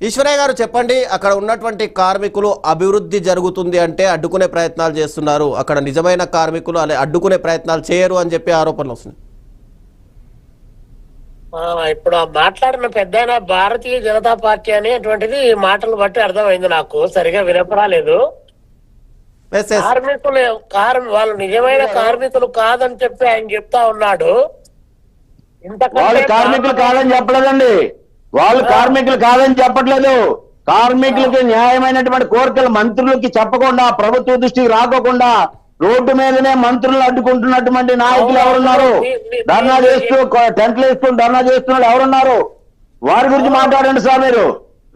ఈశ్వరయ్య గారు చెప్పండి, అక్కడ ఉన్నటువంటి కార్మికులు అభివృద్ధి జరుగుతుంది అంటే అడ్డుకునే ప్రయత్నాలు చేస్తున్నారు, అక్కడ నిజమైన కార్మికులు అడ్డుకునే ప్రయత్నాలు చేయరు అని చెప్పి ఆరోపణలు వస్తున్నాయి. ఇప్పుడు మాట్లాడిన పెద్ద భారతీయ జనతా పార్టీ అనేటువంటిది ఈ మాటలు బట్టి అర్థమైంది, నాకు సరిగా వినపరాలేదు. కార్మికులు వాళ్ళు నిజమైన కార్మికులు కాదని చెప్పి ఆయన చెప్తా ఉన్నాడు. వాళ్ళు కార్మికులు కాదని చెప్పలేదండి, వాళ్ళు కార్మికులు కాదని చెప్పట్లేదు. కార్మికులకి న్యాయమైనటువంటి కోరికలు మంత్రులకి చెప్పకుండా, ప్రభుత్వ దృష్టికి రాకోకుండా రోడ్డు మీదనే మంత్రులు అడ్డుకుంటున్నటువంటి నాయకులు ఎవరున్నారు? ధర్నా చేస్తూ టెంట్లు వేస్తూ ధర్నా చేస్తున్నారు ఎవరున్నారు? వారి గురించి మాట్లాడండి సార్. మీరు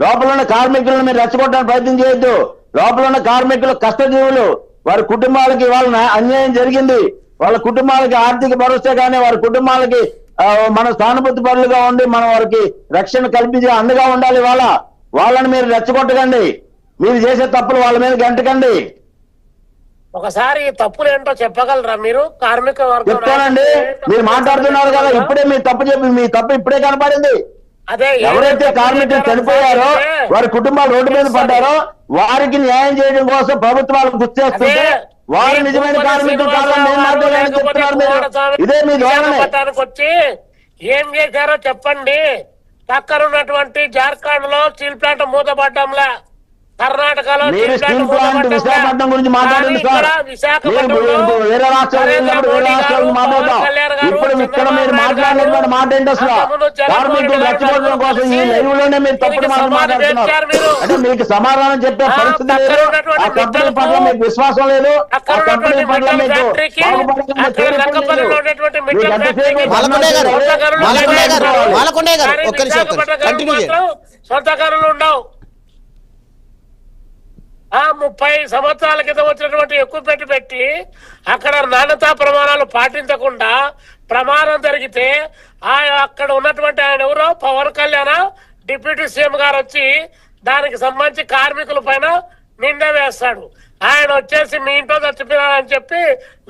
లోపల ఉన్న కార్మికులను మీరు రెచ్చగొట్టడానికి ప్రయత్నం చేయొద్దు. లోపల ఉన్న కార్మికులు కష్టజీవులు, వారి కుటుంబాలకి వాళ్ళ అన్యాయం జరిగింది, వాళ్ళ కుటుంబాలకి ఆర్థిక భరోసా కానీ వారి కుటుంబాలకి మన సానుభూతి పరులుగా ఉండి మనం వారికి రక్షణ కల్పించి అండగా ఉండాలి. వాళ్ళని మీరు రెచ్చగొట్టకండి, మీరు చేసే తప్పులు వాళ్ళ మీద గంటకండి. ఒకసారి తప్పులు ఏంటో చెప్పగలరా మీరు? కార్మిక వర్గం చెప్తానండి, మీరు మాట్లాడుతున్నారు కదా, ఇప్పుడే మీ తప్పు చెప్పి మీ తప్పు ఇప్పుడే కనపడింది. అదే ఎవరైతే కార్మికులు చనిపోయారో, వారి కుటుంబాలు రోడ్డు మీద పడ్డారో వారికి న్యాయం చేయడం కోసం ప్రభుత్వాలు గుర్తు చేస్తుంటే వారు నిజమైన కార్మికులు కాదని చెప్తున్నారు. ఇదే మీ ధోరణి. వచ్చి ఏం చేశారో చెప్పండి. పక్కన ఉన్నటువంటి జార్ఖండ్ లో స్టీల్ ప్లాంట్ మూతపడ్డంలా, కర్ణాటకలో విశాఖపట్నం గురించి మాట్లాడండి సార్. వేరే రాష్ట్రాలు మాట్లాడతాం. ఇప్పుడు ఇక్కడ మీరు మాట్లాడినటువంటి మాట ఏంటి అసలు? కార్మికులు రెచ్చగొట్టడం కోసం ఈ లైవ్ లోనే మీరు తప్పుడు మాట్లాడుతున్నారు. అంటే మీకు సమాధానం చెప్పే పరిస్థితి లేదు, ఆ కంపెనీ పట్ల మీకు విశ్వాసం లేదు, ఆ కంపెనీ పట్ల మీకు సొంతకారులు ఉండవు. 30 సంవత్సరాల క్రితం వచ్చినటువంటి ఎక్కువ పెట్టి అక్కడ నాణ్యతా ప్రమాణాలు పాటించకుండా ప్రమాదం జరిగితే అక్కడ ఉన్నటువంటి ఆయన ఎవరో పవన్ కళ్యాణ్ డిప్యూటీ సీఎం గారు వచ్చి దానికి సంబంధించి కార్మికుల పైన నింద వేస్తాడు. ఆయన వచ్చేసి మీ ఇంట్లో చచ్చిపోయారని చెప్పి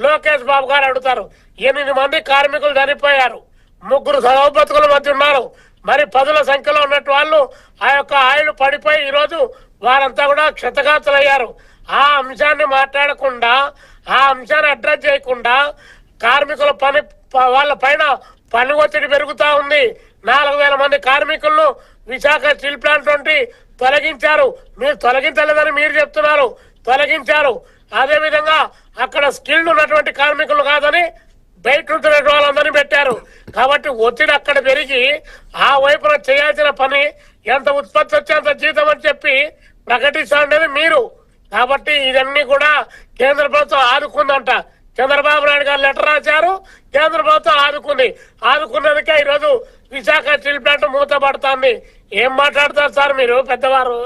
లోకేష్ బాబు గారు అడుగుతారు. 8 మంది కార్మికులు చనిపోయారు, 3 సగవ బతుకుల మధ్య ఉన్నారు. మరి 10ల సంఖ్యలో ఉన్నట్టు వాళ్ళు ఆ యొక్క ఆయిల్ పడిపోయి ఈరోజు వారంతా కూడా క్షతగాతులయ్యారు. ఆ అంశాన్ని మాట్లాడకుండా, ఆ అంశాన్ని అడ్రస్ చేయకుండా కార్మికుల వాళ్ళ పైన పని ఒత్తిడి పెరుగుతా ఉంది. 4000 మంది కార్మికులను విశాఖ స్టీల్ ప్లాంట్ నుండి తొలగించారు. మీరు తొలగించలేదని మీరు చెప్తున్నారు, తొలగించారు. అదే విధంగా అక్కడ స్కిల్డ్ ఉన్నటువంటి కార్మికులు కాదని బయట ఉంటున్న వాళ్ళందరినీ పెట్టారు. కాబట్టి ఒత్తిడి అక్కడ పెరిగి ఆ వైపున చేయాల్సిన పని ఎంత ఉత్పత్తి వచ్చే అంత జీతం అని చెప్పి ప్రకటిస్తా ఉండేది మీరు. కాబట్టి ఇవన్నీ కూడా కేంద్ర ప్రభుత్వం ఆదుకుందంట. చంద్రబాబు నాయుడు గారు లెటర్ రాశారు, కేంద్ర ప్రభుత్వం ఆదుకుంది. ఆదుకున్నందుకే ఈరోజు విశాఖ స్టీల్ ప్లాంట్ మూతపడుతుంది. ఏం మాట్లాడతారు సార్ మీరు పెద్దవారు?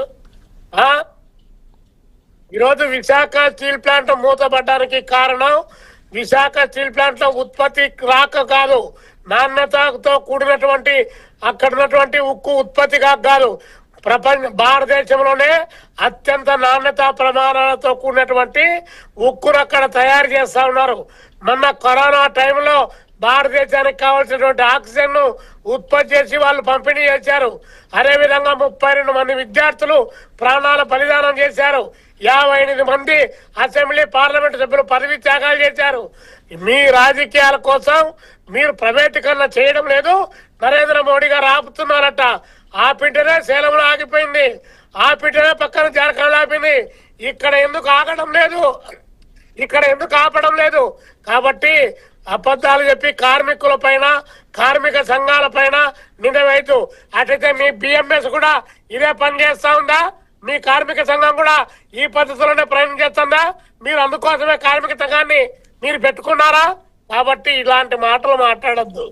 ఈరోజు విశాఖ స్టీల్ ప్లాంట్ మూతపడడానికి కారణం విశాఖ స్టీల్ ప్లాంట్ లో ఉత్పత్తి రాక కాదు, నాణ్యతతో కూడినటువంటి అక్కడ ఉన్నటువంటి ఉక్కు ఉత్పత్తి కాదు. భారతదేశంలోనే అత్యంత నాణ్యత ప్రమాణాలతో కూడినటువంటి ఉక్కును అక్కడ తయారు చేస్తా ఉన్నారు. మొన్న కరోనా టైంలో భారతదేశానికి కావాల్సినటువంటి ఆక్సిజన్ ను ఉత్పత్తి చేసి వాళ్ళు పంపిణీ చేశారు. అదేవిధంగా 32 మంది విద్యార్థులు ప్రాణాల బలిదానం చేశారు. 58 మంది అసెంబ్లీ పార్లమెంట్ సభ్యులు పదవి త్యాగాలు చేశారు. మీ రాజకీయాల కోసం మీరు ప్రైవేటీకరణ చేయడం లేదు, నరేంద్ర మోడీ గారు ఆపుతున్నారట. ఆపింటనే సేలంలో ఆగిపోయింది, ఆపింటనే పక్కన జార్ఖండ్ ఆపింది. ఇక్కడ ఎందుకు ఆగడం లేదు, ఇక్కడ ఎందుకు ఆపడం లేదు? కాబట్టి అబద్ధాలు చెప్పి కార్మికుల పైన, కార్మిక సంఘాల పైన నింద వేయదు. అటైతే మీ బిఎంఎస్ కూడా ఇదే పని చేస్తా ఉందా? మీ కార్మిక సంఘం కూడా ఈ పద్ధతిలోనే ప్రయాణం చేస్తుందా? మీరు అందుకోసమే కార్మిక సంఘాన్ని మీరు పెట్టుకున్నారా? కాబట్టి ఇలాంటి మాటలు మాట్లాడద్దు,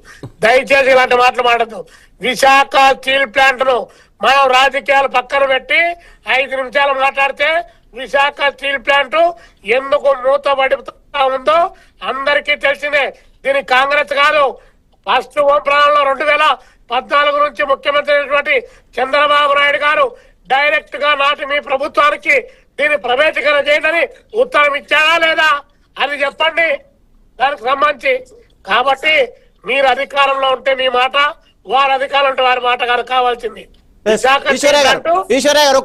దయచేసి ఇలాంటి మాటలు మాట్లాడద్దు. విశాఖ స్టీల్ ప్లాంట్ ను మనం రాజకీయాలు పక్కన పెట్టి 5 నిమిషాలు మాట్లాడితే విశాఖ స్టీల్ ప్లాంట్ ఎందుకు మూతబడుతా ఉందో అందరికీ తెలిసిందే. దీనికి కాంగ్రెస్ కాదు, ఫస్ట్ ఓం ప్రాణంలో 2014 నుంచి ముఖ్యమంత్రి అయినటువంటి చంద్రబాబు నాయుడు గారు డైరెక్ట్ గా నాటి మీ ప్రభుత్వానికి దీన్ని ప్రైవేటీకరణ చేయండి ఉత్తరం ఇచ్చారా లేదా అని చెప్పండి దానికి సంబంధించి. కాబట్టి మీరు అధికారంలో ఉంటే మీ మాట, వారు అధికారంలో ఉంటే వారి మాట కాదు కావాల్సింది. విశాఖ ఈశ్వర్య గారు స్టీల్ ప్లాంట్ ఈశ్వర్య గారు